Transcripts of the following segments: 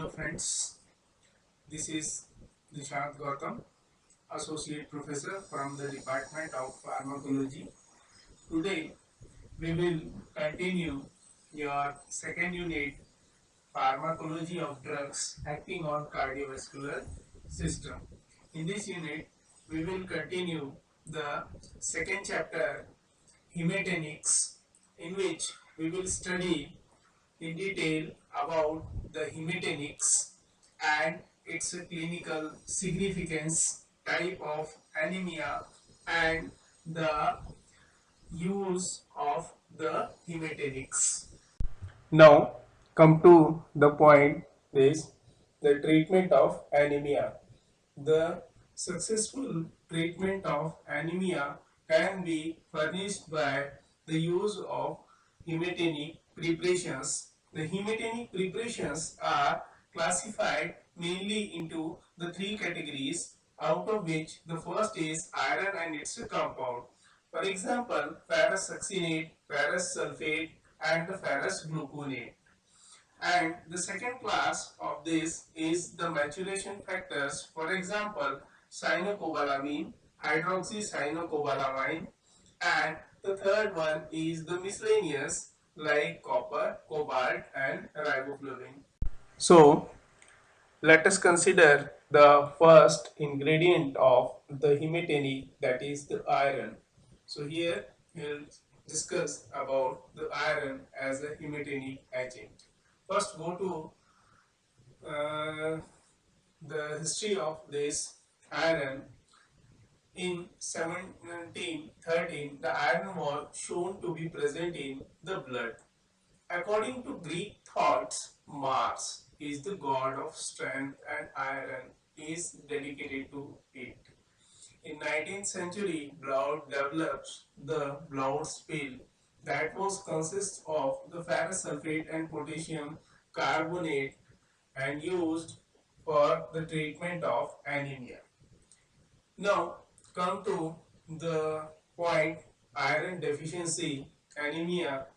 friends, this is Dishant Gautam, Associate Professor from the Department of Pharmacology. Today we will continue your second unit, Pharmacology of Drugs Acting on Cardiovascular System. In this unit, we will continue the second chapter, Hematinics, in which we will study in detail about the hematinics and its clinical significance, type of anemia, and the use of the hematinics. Now, come to the point is the treatment of anemia. The successful treatment of anemia can be furnished by the use of hematinic preparations. The hematinic preparations are classified mainly into the three categories, out of which the first is iron and its compound. For example, ferrous succinate, ferrous sulfate, and the ferrous gluconate. And the second class of this is the maturation factors. For example, cyanocobalamin, hydroxycyanocobalamin, and the third one is the miscellaneous like copper, cobalt, and riboflavin. So let us consider the first ingredient of the hematinic, that is the iron. So here we'll discuss about the iron as a hematinic agent. First go to the history of this iron. In 1713, the iron was shown to be present in the blood. According to Greek thoughts, Mars is the god of strength and iron is dedicated to it. In 19th century, Blaud develops the Blaud pill that was consists of the ferrous sulfate and potassium carbonate and used for the treatment of anemia. Now come to the point, iron deficiency anemia.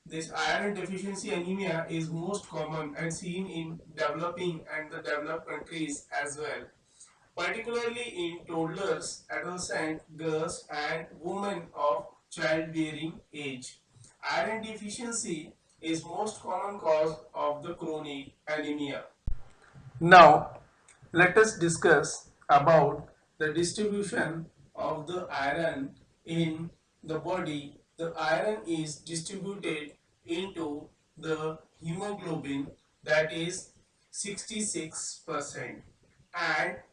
This iron deficiency anemia is most common and seen in developing and the developed countries as well, particularly in toddlers, adolescent girls, and women of childbearing age. Iron deficiency is most common cause of the chronic anemia. Now, let us discuss about the distribution of the iron in the body. The iron is distributed into the hemoglobin, that is 66%, and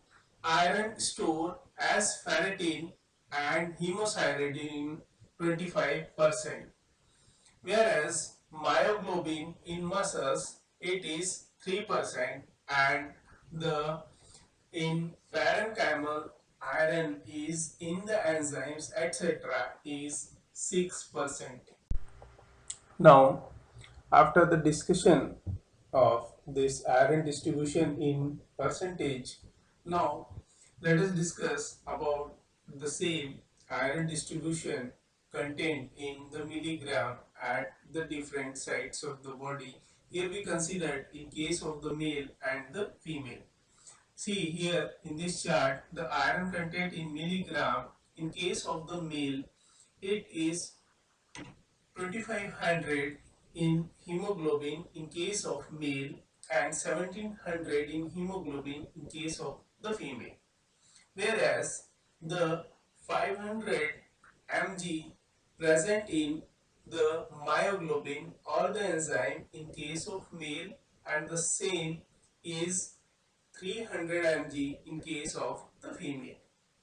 iron stored as ferritin and hemosiderin 25%, whereas myoglobin in muscles it is 3%, and the in parenchymal iron is in the enzymes etc. is 6%. Now, after the discussion of this iron distribution in percentage, now let us discuss about the same iron distribution contained in the milligram at the different sites of the body. Here we considered in case of the male and the female. See here in this chart, the iron content in milligram. In case of the male, it is 2500 in hemoglobin in case of male and 1700 in hemoglobin in case of the female. Whereas the 500 mg present in the myoglobin or the enzyme in case of male, and the same is 300 mg in case of the female.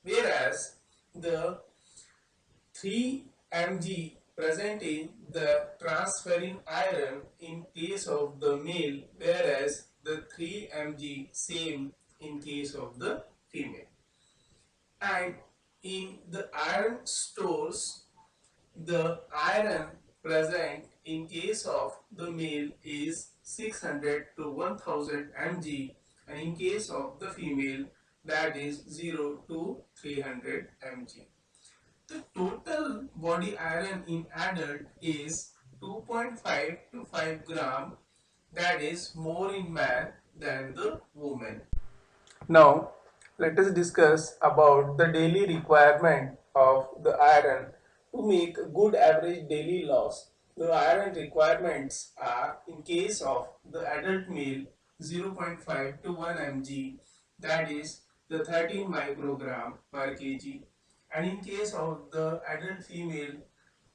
Whereas the 3 mg present in the transferrin iron in case of the male, whereas the 3 mg same in case of the female. And in the iron stores, the iron present in case of the male is 600 to 1000 mg, and in case of the female that is 0 to 300 mg. The total body iron in adult is 2.5 to 5 gram, that is more in man than the woman. Now, let us discuss about the daily requirement of the iron to make a good average daily loss. The iron requirements are in case of the adult male 0.5 to 1 mg, that is the 13 microgram per kg, and in case of the adult female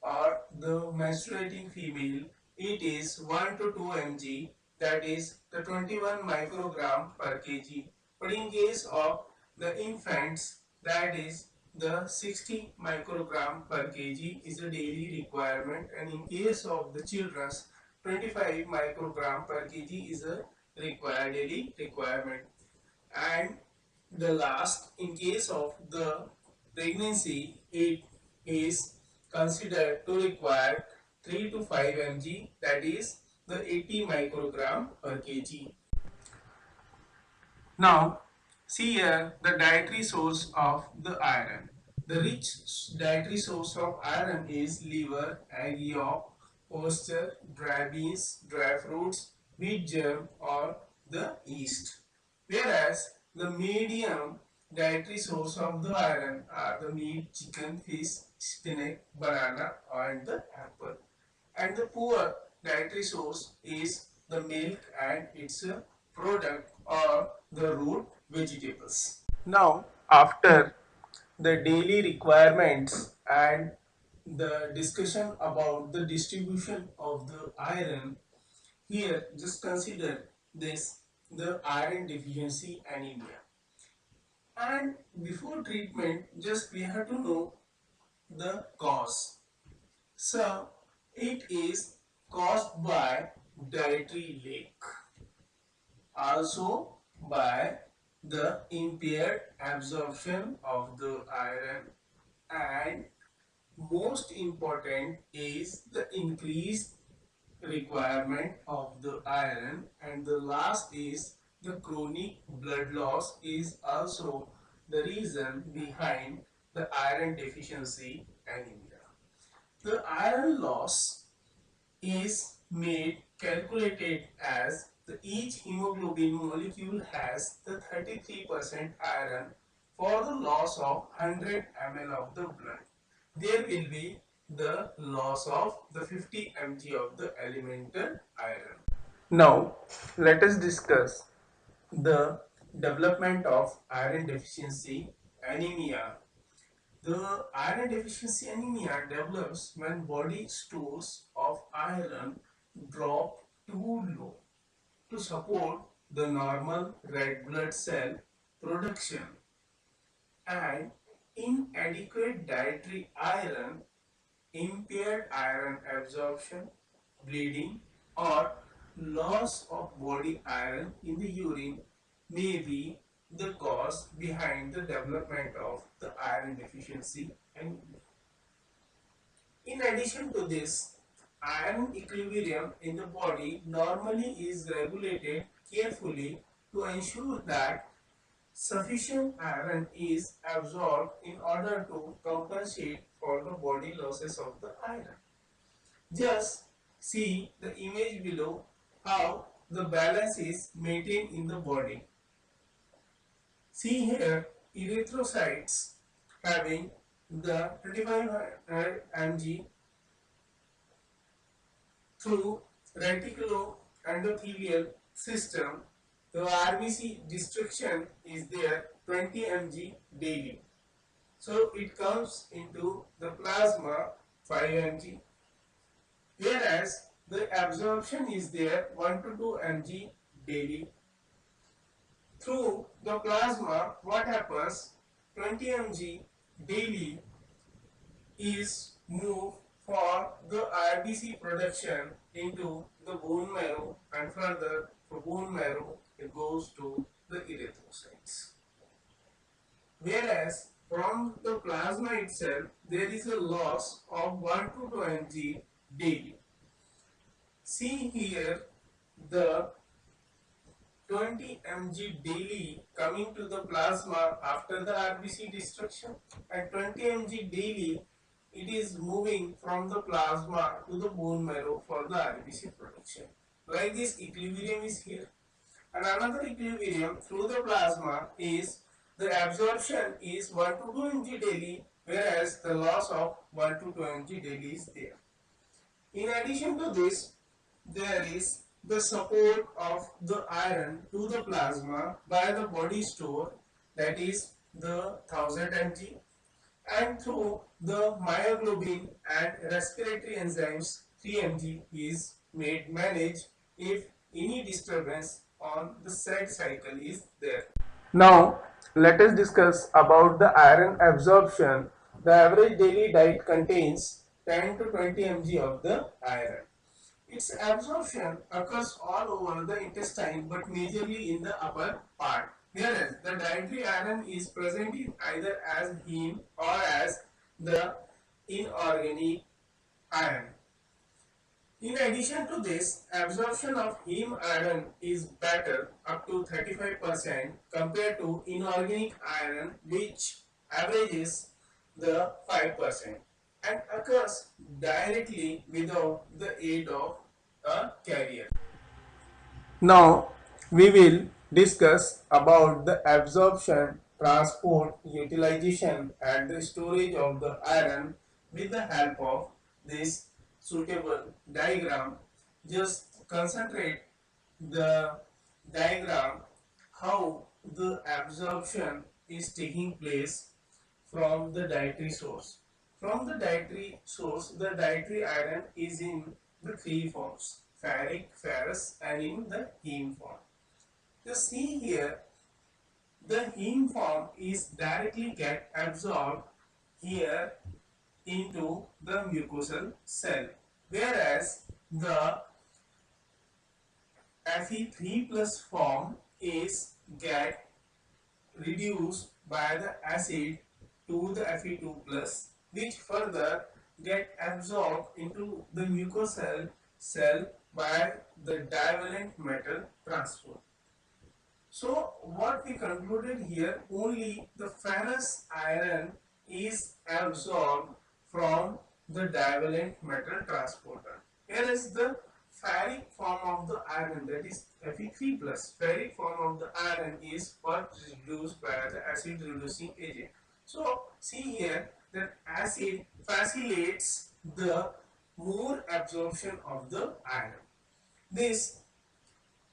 or the menstruating female, it is 1 to 2 mg, that is the 21 microgram per kg. But in case of the infants, that is the 60 microgram per kg is a daily requirement, and in case of the children's 25 microgram per kg is a required daily requirement. And the last, in case of the pregnancy, it is considered to require 3 to 5 mg, that is the 80 microgram per kg. Now, see here the dietary source of the iron. The rich dietary source of iron is liver, egg yolk, oyster, dry beans, dry fruits, wheat germ, or the yeast. Whereas the medium dietary source of the iron are the meat, chicken, fish, spinach, banana, and the apple. And the poor dietary source is the milk and its product or the root vegetables. Now, after the daily requirements and the discussion about the distribution of the iron, here just consider this the iron deficiency anemia. And before treatment, just we have to know the cause. So, it is caused by dietary lack, also by the impaired absorption of the iron, and most important is the increased requirement of the iron, and the last is the chronic blood loss is also the reason behind the iron deficiency anemia. The iron loss is made calculated as each hemoglobin molecule has the 33% iron for the loss of 100 ml of the blood. There will be the loss of the 50 mg of the elemental iron. Now, let us discuss the development of iron deficiency anemia. The iron deficiency anemia develops when body stores of iron drop too low to support the normal red blood cell production, and inadequate dietary iron, impaired iron absorption, bleeding, or loss of body iron in the urine may be the cause behind the development of the iron deficiency anemia. In addition to this, iron equilibrium in the body normally is regulated carefully to ensure that sufficient iron is absorbed in order to compensate for the body losses of the iron. Just see the image below how the balance is maintained in the body. See here erythrocytes having the 2500 mg through reticuloendothelial system. The RBC destruction is there 20 mg daily. So it comes into the plasma 5 mg, whereas the absorption is there 1 to 2 mg daily. Through the plasma, what happens? 20 mg daily is moved for the RBC production into the bone marrow, and further from bone marrow it goes to the erythrocytes. Whereas from the plasma itself there is a loss of 1 to 2 mg daily. See here the 20 mg daily coming to the plasma after the RBC destruction, and 20 mg daily it is moving from the plasma to the bone marrow for the RBC production. like this equilibrium is here. And another equilibrium through the plasma is the absorption is 1 to 2 mg daily, whereas the loss of 1 to 2 mg daily is there. In addition to this, there is the support of the iron to the plasma by the body store, that is the 1000 mg, and through the myoglobin and respiratory enzymes 3 mg is made managed if any disturbance on the said cycle is there. Now, let us discuss about the iron absorption. The average daily diet contains 10 to 20 mg of the iron. Its absorption occurs all over the intestine but majorly in the upper part. Whereas the dietary iron is present in either as heme or as the inorganic iron. In addition to this, absorption of heme iron is better up to 35% compared to inorganic iron, which averages the 5% and occurs directly without the aid of a carrier. Now we will discuss about the absorption, transport, utilization and the storage of the iron with the help of this suitable diagram. Just concentrate the diagram how the absorption is taking place from the dietary source. From the dietary source, the dietary iron is in the three forms: ferric, ferrous, and in the heme form. You see here, the heme form is directly get absorbed here into the mucosal cell, whereas the Fe3 plus form is get reduced by the acid to the Fe2 plus, which further get absorbed into the mucosal cell by the divalent metal transport. So what we concluded here, only the ferrous iron is absorbed from the divalent metal transporter, whereas the ferric form of the iron, that is Fe3 plus, ferric form of the iron is first reduced by the acid reducing agent. So see here that acid facilitates the more absorption of the iron. This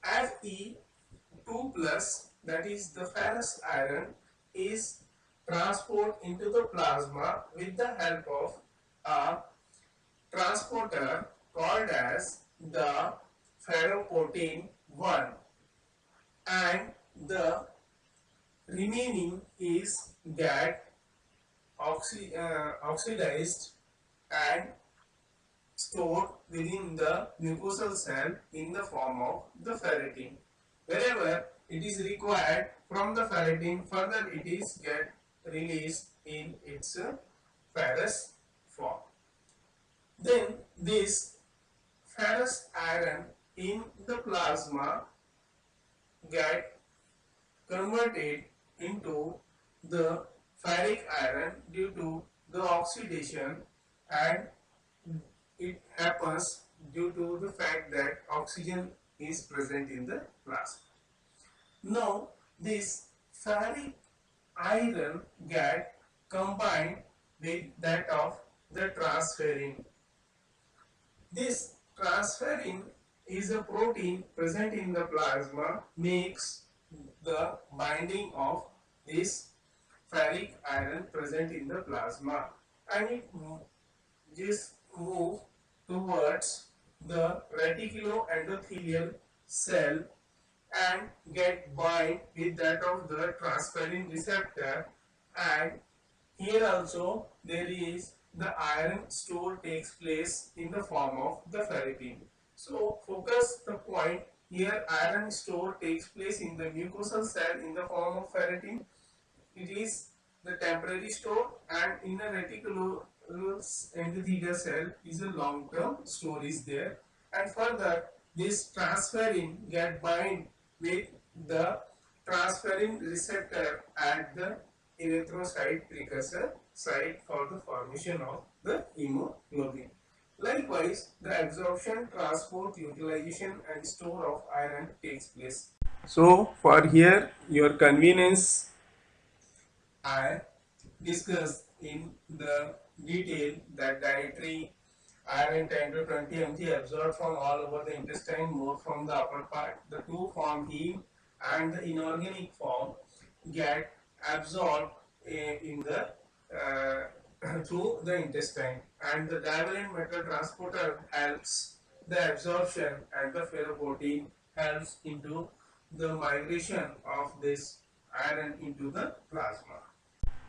Fe2 plus, that is the ferrous iron, is transported into the plasma with the help of a transporter called as the ferroportin 1, and the remaining is get oxidized and stored within the mucosal cell in the form of the ferritin. Wherever it is required from the ferritin, further it is get released in its ferrous form. Then this ferrous iron in the plasma get converted into the ferric iron due to the oxidation, and it happens due to the fact that oxygen is present in the plasma. Now this ferric iron get combined with that of the transferrin. This transferrin is a protein present in the plasma, makes the binding of this ferric iron present in the plasma, and it just move towards the reticuloendothelial cell and get bind with that of the transferrin receptor, and here also there is the iron store takes place in the form of the ferritin. So focus the point here, iron store takes place in the mucosal cell in the form of ferritin. It is the temporary store, and in the reticuloendothelial cell is a long term store is there, and further this transferrin get bind with the transferrin receptor at the erythrocyte precursor site for the formation of the hemoglobin. Likewise, the absorption, transport, utilization and store of iron takes place. So for here your convenience, I discuss in the detail that dietary iron 10 to 20 mg absorbed from all over the intestine, more from the upper part. The two form heme and the inorganic form get absorbed in the through the intestine, and the divalent metal transporter helps the absorption, and the ferroportin helps into the migration of this iron into the plasma.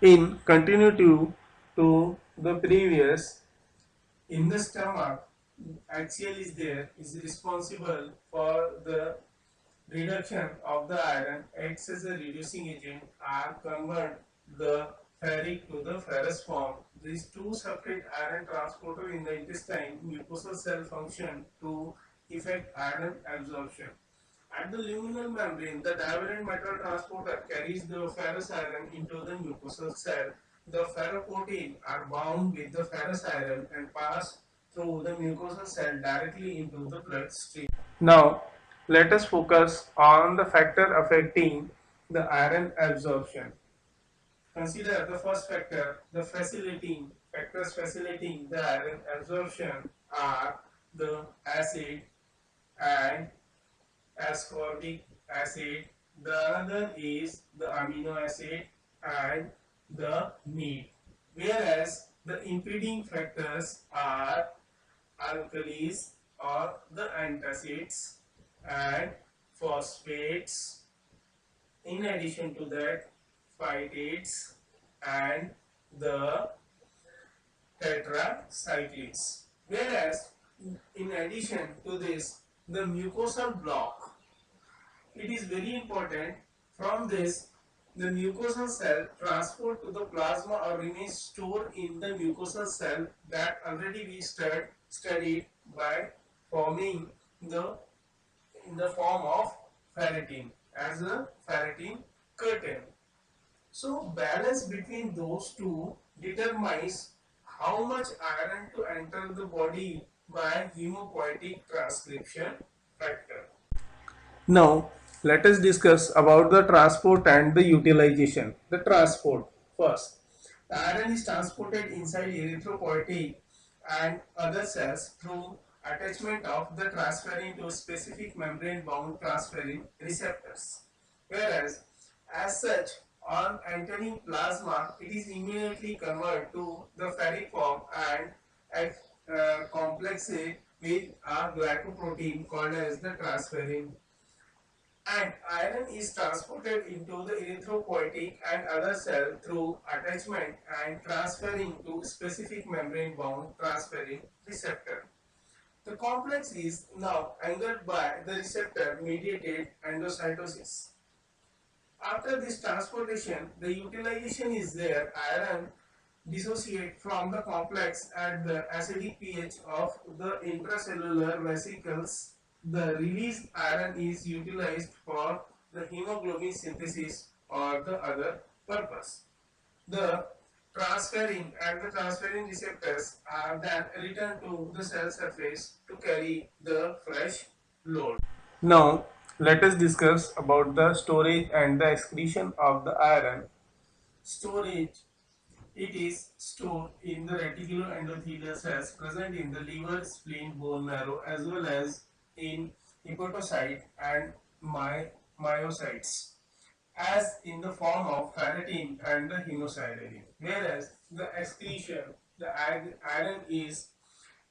In continuity to the previous, in the stomach, axial is there, is responsible for the reduction of the iron, acts as a reducing agent, or convert the ferric to the ferrous form. These two separate iron transporter in the intestine mucosal cell function to effect iron absorption. At the luminal membrane, the divalent metal transporter carries the ferrous iron into the mucosal cell. The ferroportin are bound with the ferrous iron and pass through the mucosal cell directly into the bloodstream. Now, let us focus on the factor affecting the iron absorption. Consider the first factor, the facilitating factors facilitating the iron absorption are the acid and ascorbic acid. The other is the amino acid and the meat. Whereas the impeding factors are alkalis or the antacids and phosphates. In addition to that, phytates and the tetracyclines. Whereas in addition to this, the mucosal block, it is very important. From this, the mucosal cell transport to the plasma or remains stored in the mucosal cell that already we studied by forming the in the form of ferritin as a ferritin curtain. So balance between those two determines how much iron to enter the body by hemopoietic transcription factor. Now, let us discuss about the transport and the utilization. The transport first. The iron is transported inside erythropoietic and other cells through attachment of the transferrin to specific membrane-bound transferrin receptors. Whereas, as such, on entering plasma, it is immediately converted to the ferric form and complexate with a glycoprotein called as the transferrin, and iron is transported into the erythropoietic and other cell through attachment and transferring to specific membrane bound transferrin receptor. The complex is now anchored by the receptor mediated endocytosis. After this transportation, the utilization is there. Iron dissociate from the complex at the acidic pH of the intracellular vesicles. The released iron is utilized for the hemoglobin synthesis or the other purpose. The transferrin and the transferrin receptors are then returned to the cell surface to carry the fresh load. Now, let us discuss about the storage and the excretion of the iron. Storage, it is stored in the reticuloendothelial cells present in the liver, spleen, bone marrow, as well as in hepatocyte and myocytes, as in the form of ferritin and the hemosiderin. Whereas the excretion, the iron is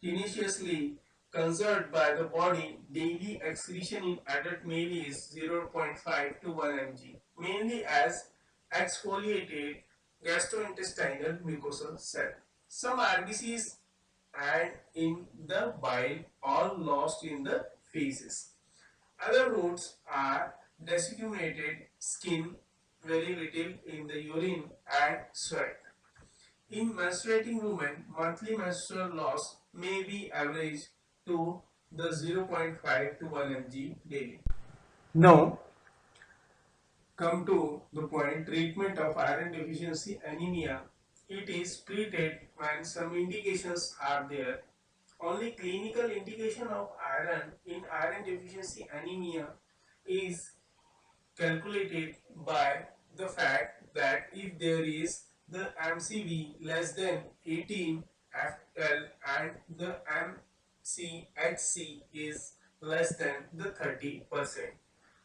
tenaciously conserved by the body. Daily excretion in adult male is 0.5 to 1 mg, mainly as exfoliated gastrointestinal mucosal cell. Some RBCs and in the bile, all lost in the feces. Other routes are desiccated skin, very little in the urine and sweat. In menstruating women, monthly menstrual loss may be averaged to the 0.5 to 1 mg daily. Now, come to the point, treatment of iron deficiency anemia. It is treated when some indications are there only clinical indication of iron in iron deficiency anemia is calculated by the fact that if there is the MCV less than 18 FL and the MCHC is less than the 30%.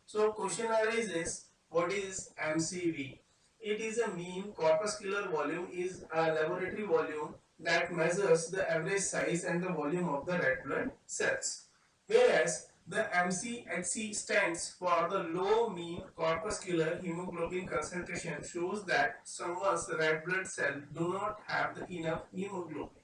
So question arises, what is MCV? It is a mean corpuscular volume, is a laboratory volume that measures the average size and the volume of the red blood cells. Whereas the MCHC stands for the low mean corpuscular hemoglobin concentration, shows that someone's red blood cell do not have the enough hemoglobin.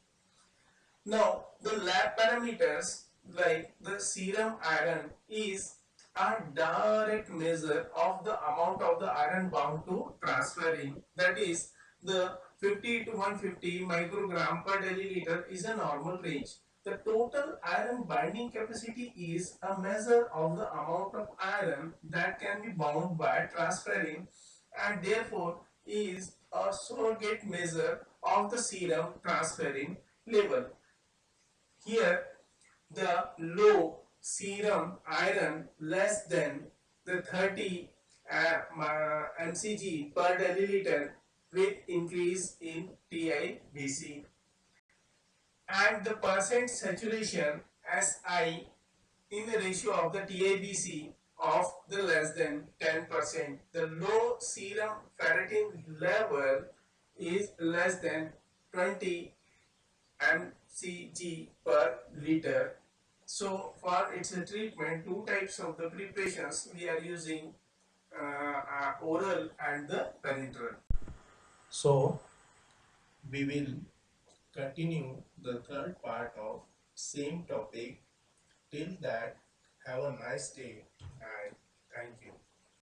Now, the lab parameters like the serum iron is a direct measure of the amount of the iron bound to transferrin. That is, the 50 to 150 microgram per deciliter is a normal range. The total iron binding capacity is a measure of the amount of iron that can be bound by transferrin, and therefore is a surrogate measure of the serum transferrin level. Here, the low serum iron less than the 30 mcg per deciliter with increase in TIBC, and the percent saturation Si in the ratio of the TIBC of the less than 10%. The low serum ferritin level is less than 20 mcg per liter. So for its treatment, two types of the preparations we are using, oral and the parenteral. So we will continue the third part of same topic. Till that, have a nice day and